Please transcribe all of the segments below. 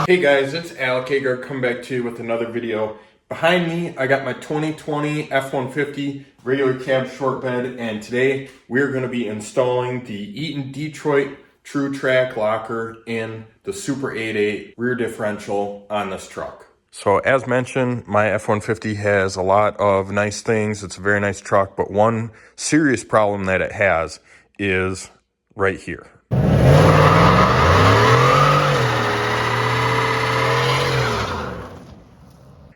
Hey guys, it's Alec Hagar coming back to you with another video. Behind me, I got my 2020 F150 regular cab short bed, and today we're going to be installing the Eaton Detroit True Track locker in the Super 8.8 rear differential on this truck. So as mentioned, my F-150 has a lot of nice things. It's a very nice truck, but one serious problem that it has is right here.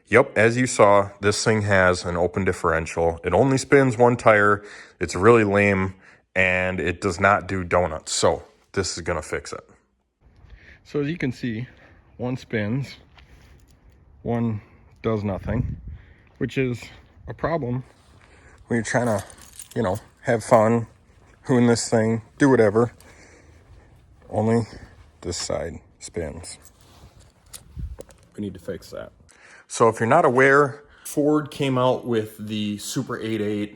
Yep, as you saw, this thing has an open differential. It only spins one tire. It's really lame, and it does not do donuts. So this is gonna fix it. So as you can see, one spins, one does nothing, which is a problem when you're trying to, have fun, hoon this thing, do whatever. Only this side spins. We need to fix that. So if you're not aware, Ford came out with the Super 8.8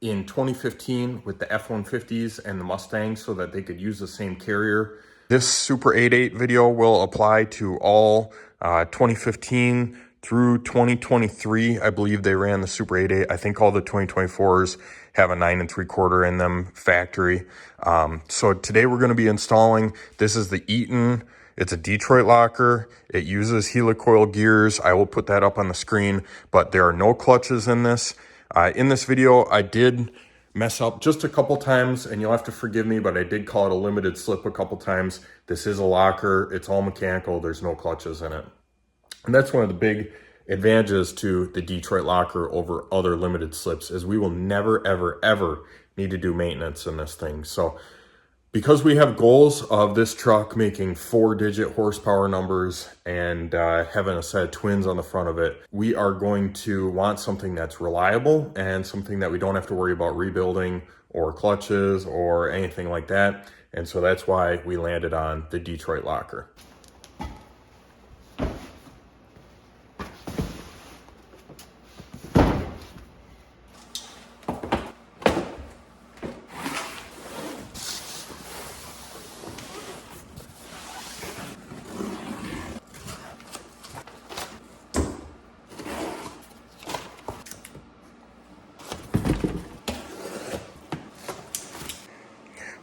in 2015 with the F-150s and the Mustangs so that they could use the same carrier. This Super 8.8 video will apply to all 2015 through 2023. I believe they ran the Super 8.8. I think all the 2024s have a 9 3/4 in them factory. So today we're going to be installing, this is the Eaton. It's a Detroit locker. It uses helicoil gears. I will put that up on the screen, but there are no clutches in this. In this video, I did mess up just a couple times, and you'll have to forgive me, but I did call it a limited slip a couple times. This is a locker. It's all mechanical. There's no clutches in it. And that's one of the big advantages to the Detroit locker over other limited slips is we will never, ever, ever need to do maintenance in this thing. So because we have goals of this truck making 4-digit horsepower numbers and having a set of twins on the front of it, we are going to want something that's reliable and something that we don't have to worry about rebuilding or clutches or anything like that. And so that's why we landed on the Detroit locker.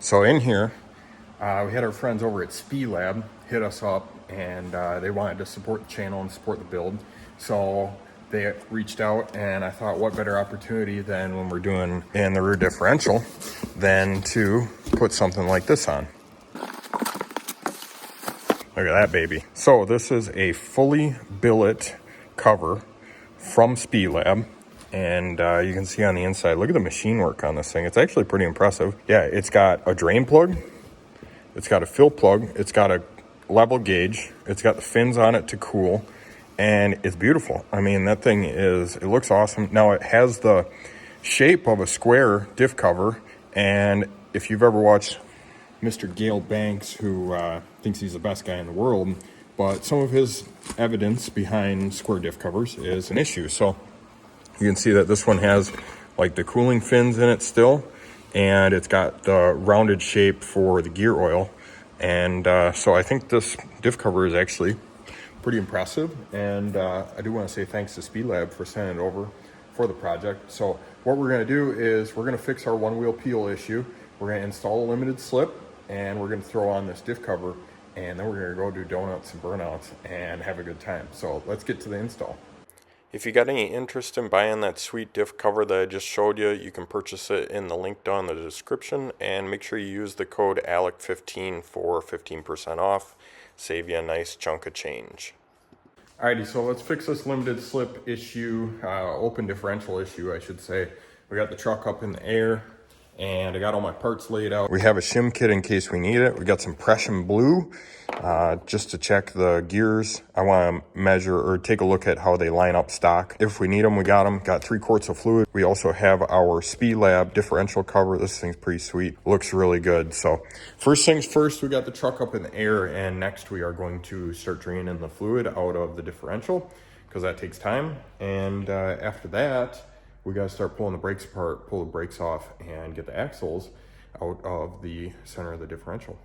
So in here, we had our friends over at Speed Lab hit us up, and they wanted to support the channel and support the build. So they reached out, and I thought, what better opportunity than when we're doing in the rear differential than to put something like this on. Look at that baby. So this is a fully billet cover from Speed Lab. And you can see on the inside, look at the machine work on this thing. It's actually pretty impressive. Yeah, it's got a drain plug. It's got a fill plug. It's got a level gauge. It's got the fins on it to cool. And it's beautiful. I mean, that thing it looks awesome. Now, it has the shape of a square diff cover. And if you've ever watched Mr. Gale Banks, who thinks he's the best guy in the world, but some of his evidence behind square diff covers is an issue. So you can see that this one has like the cooling fins in it still, and it's got the rounded shape for the gear oil. And so I think this diff cover is actually pretty impressive. And I do want to say thanks to Speed Lab for sending it over for the project. So what we're going to do is we're going to fix our one wheel peel issue. We're going to install a limited slip, and we're going to throw on this diff cover, and then we're going to go do donuts and burnouts and have a good time. So let's get to the install. If you got any interest in buying that sweet diff cover that I just showed you, you can purchase it in the link down in the description, and make sure you use the code ALEC15 for 15% off. Save you a nice chunk of change. Alrighty, so let's fix this limited slip issue, open differential issue, I should say. We got the truck up in the air, and I got all my parts laid out. We have a shim kit in case we need it. We got some Prussian blue just to check the gears. I want to measure or take a look at how they line up stock. If we need them, we got them. Got 3 quarts of fluid. We also have our Speed Lab differential cover. This thing's pretty sweet. Looks really good. So first things first, we got the truck up in the air, and next we are going to start draining the fluid out of the differential because that takes time. And after that, we got to start pulling the brakes apart, pull the brakes off, and get the axles out of the center of the differential.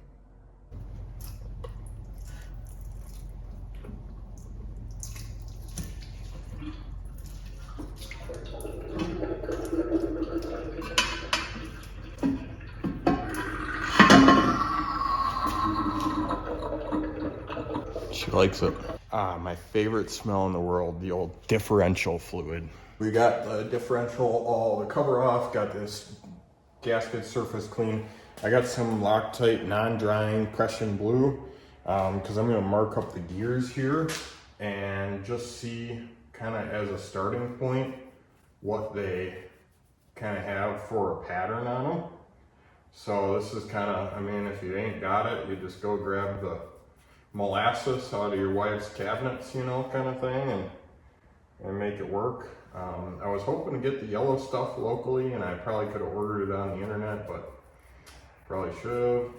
She likes it. Ah, my favorite smell in the world, the old differential fluid. We got the differential, all the cover off, got this gasket surface clean. I got some Loctite non-drying Prussian blue because I'm going to mark up the gears here and just see kind of as a starting point what they kind of have for a pattern on them. So this is kind of, I mean, if you ain't got it, you just go grab the molasses out of your wife's cabinets, you know, kind of thing, and make it work. I was hoping to get the yellow stuff locally, and I probably could have ordered it on the internet, but probably should have.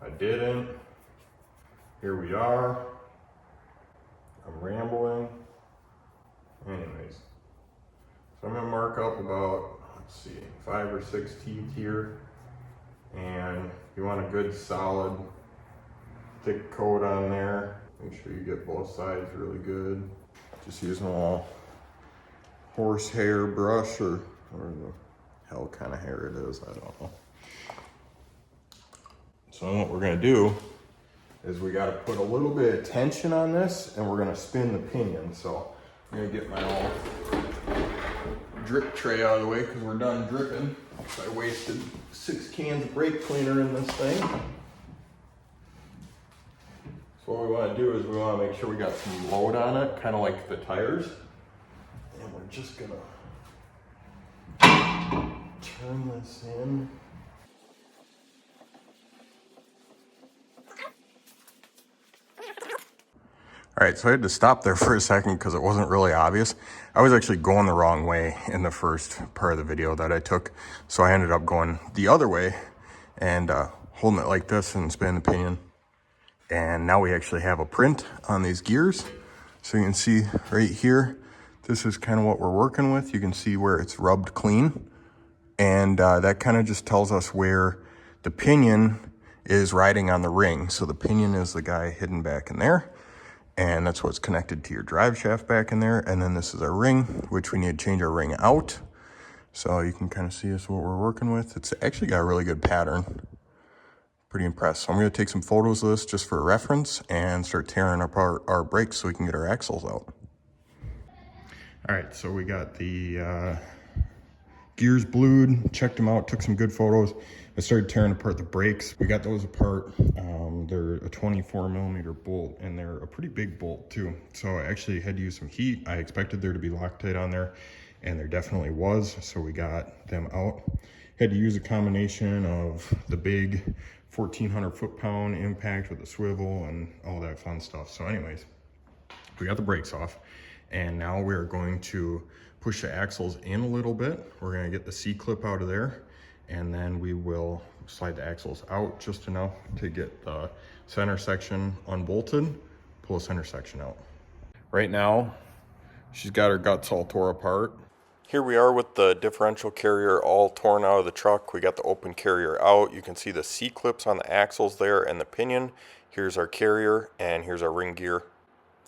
I didn't. Here we are. I'm rambling. Anyways, so I'm gonna mark up about, let's see, 5 or 6 teeth here, and you want a good solid thick coat on there. Make sure you get both sides really good. Just using a little horsehair brush or the hell kind of hair it is, I don't know. So what we're gonna do is we gotta put a little bit of tension on this, and we're gonna spin the pinion. So I'm gonna get my old drip tray out of the way because we're done dripping. So I wasted 6 cans of brake cleaner in this thing. So what we want to do is we want to make sure we got some load on it, kind of like the tires. And we're just going to turn this in. All right, so I had to stop there for a second because it wasn't really obvious. I was actually going the wrong way in the first part of the video that I took. So I ended up going the other way and holding it like this and spinning the pinion. And now we actually have a print on these gears. So you can see right here, this is kind of what we're working with. You can see where it's rubbed clean. And that kind of just tells us where the pinion is riding on the ring. So the pinion is the guy hidden back in there. And that's what's connected to your drive shaft back in there. And then this is our ring, which we need to change our ring out. So you can kind of see this what we're working with. It's actually got a really good pattern. Pretty impressed. So I'm going to take some photos of this just for reference and start tearing apart our brakes so we can get our axles out. All right, so we got the gears blued, checked them out, took some good photos. I started tearing apart the brakes. We got those apart. They're a 24mm bolt, and they're a pretty big bolt too. So I actually had to use some heat. I expected there to be Loctite on there, and there definitely was. So we got them out. Had to use a combination of the big 1,400 foot-pound impact with a swivel and all that fun stuff. So anyways, we got the brakes off, and now we're going to push the axles in a little bit. We're going to get the C-clip out of there, and then we will slide the axles out just enough to get the center section unbolted, pull the center section out. Right now, she's got her guts all tore apart. Here we are with the differential carrier all torn out of the truck. We got the open carrier out. You can see the C-clips on the axles there and the pinion. Here's our carrier, and here's our ring gear.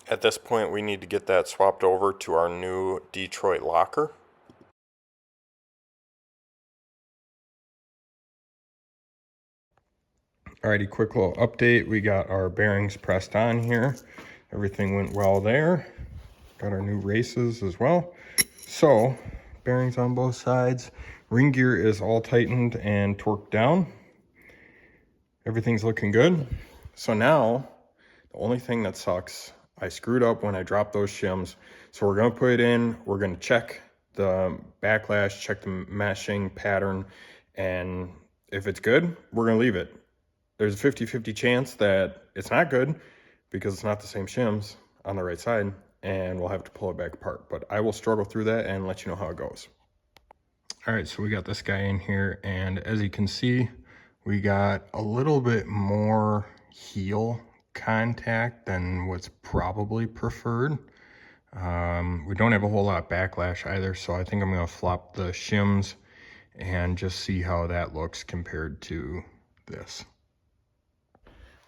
At this point, we need to get that swapped over to our new Detroit locker. Alrighty, quick little update. We got our bearings pressed on here. Everything went well there. Got our new races as well. So, bearings on both sides. Ring gear is all tightened and torqued down. Everything's looking good. So now, the only thing that sucks, I screwed up when I dropped those shims. So we're gonna put it in, we're gonna check the backlash, check the meshing pattern, and if it's good, we're gonna leave it. There's a 50-50 chance that it's not good because it's not the same shims on the right side, and we'll have to pull it back apart. But I will struggle through that and let you know how it goes. All right, so we got this guy in here, and as you can see, we got a little bit more heel contact than what's probably preferred. We don't have a whole lot of backlash either, so I think I'm gonna flop the shims and just see how that looks compared to this.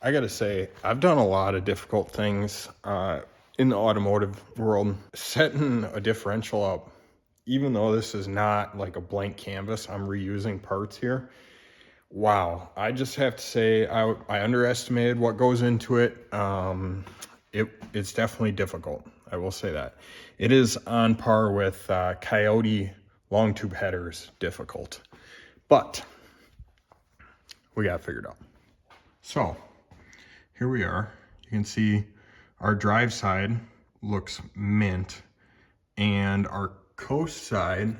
I gotta say, I've done a lot of difficult things in the automotive world. Setting a differential up, even though this is not like a blank canvas, I'm reusing parts here. Wow, I just have to say I underestimated what goes into it. it's definitely difficult. I will say that. It is on par with Coyote long tube headers difficult, but we got it figured out. So here we are. You can see our drive side looks mint and our coast side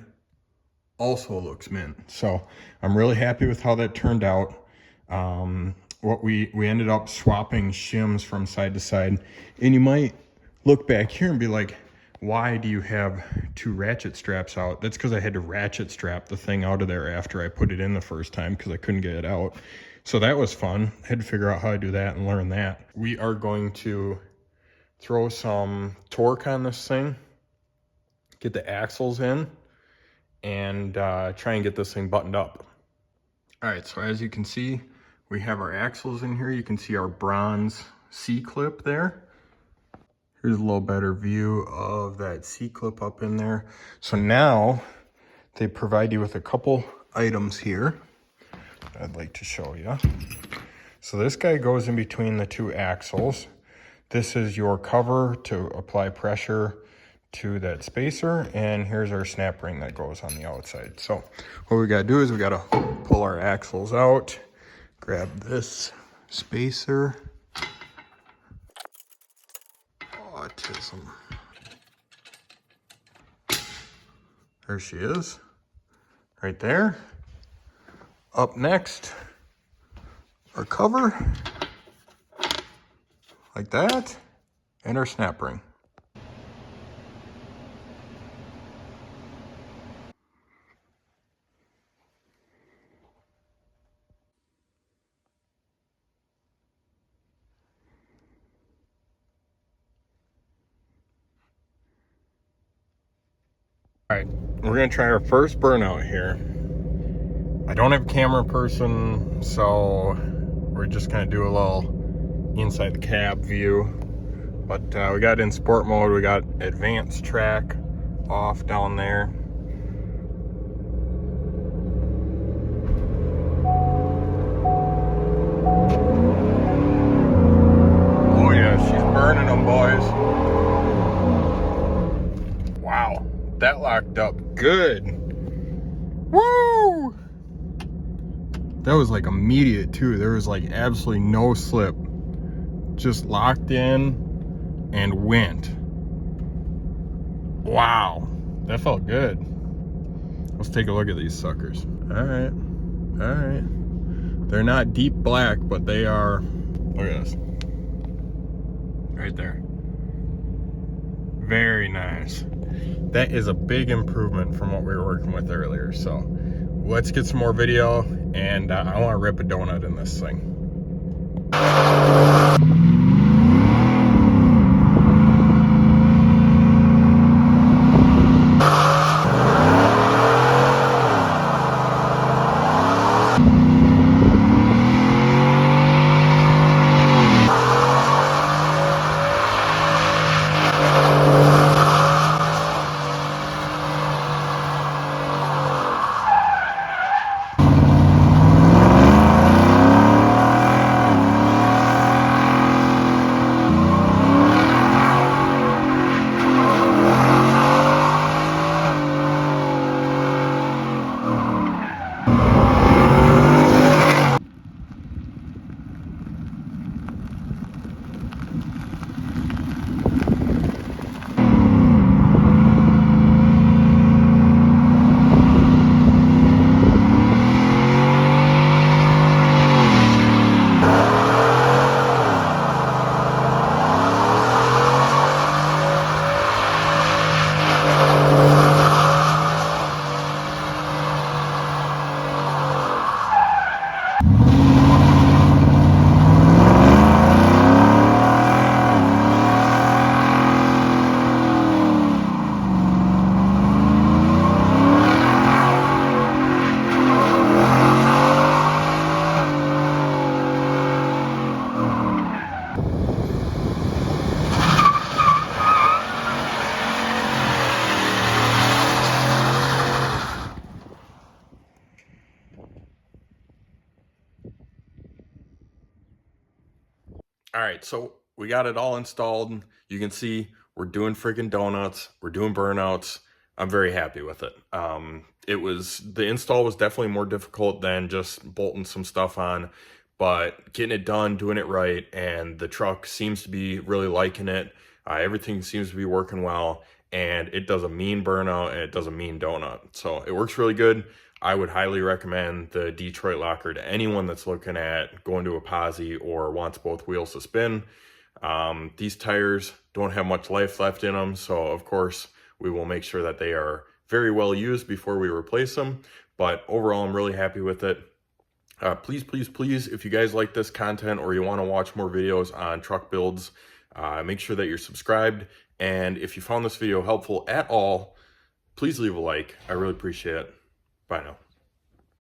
also looks mint. So I'm really happy with how that turned out. What we ended up swapping shims from side to side, and you might look back here and be like, why do you have two ratchet straps out? That's because I had to ratchet strap the thing out of there after I put it in the first time because I couldn't get it out. So that was fun. I had to figure out how to do that and learn that. We are going to throw some torque on this thing, get the axles in, and try and get this thing buttoned up. All right, so as you can see, we have our axles in here. You can see our bronze C-clip there. Here's a little better view of that C-clip up in there. So now they provide you with a couple items here I'd like to show you. So this guy goes in between the two axles. This is your cover to apply pressure to that spacer, and here's our snap ring that goes on the outside. So what we gotta do is we gotta pull our axles out, grab this spacer. Autism. There she is, right there. Up next, our cover, like that, and our snap ring. All right, we're gonna try our first burnout here. I don't have a camera person, so we're just gonna do a little inside the cab view. But we got in sport mode, we got advanced track off down there. Oh yeah, she's burning them, boys. Wow, that locked up good. Woo! That was like immediate too. There was like absolutely no slip. Just locked in and went. Wow, that felt good. Let's take a look at these suckers. All right, all right. They're not deep black, but they are, look at this. Right there. Very nice. That is a big improvement from what we were working with earlier. So let's get some more video, and I want to rip a donut in this thing. All right, so we got it all installed. You can see we're doing freaking donuts, we're doing burnouts. I'm very happy with it. The install was definitely more difficult than just bolting some stuff on, but getting it done, doing it right, and the truck seems to be really liking it. Everything seems to be working well, and it does a mean burnout and it does a mean donut. So it works really good. I would highly recommend the Detroit locker to anyone that's looking at going to a posi or wants both wheels to spin. These tires don't have much life left in them, so of course we will make sure that they are very well used before we replace them. But overall, I'm really happy with it. Please, please, please, if you guys like this content or you want to watch more videos on truck builds, make sure that you're subscribed. And if you found this video helpful at all, please leave a like. I really appreciate it. Bye now.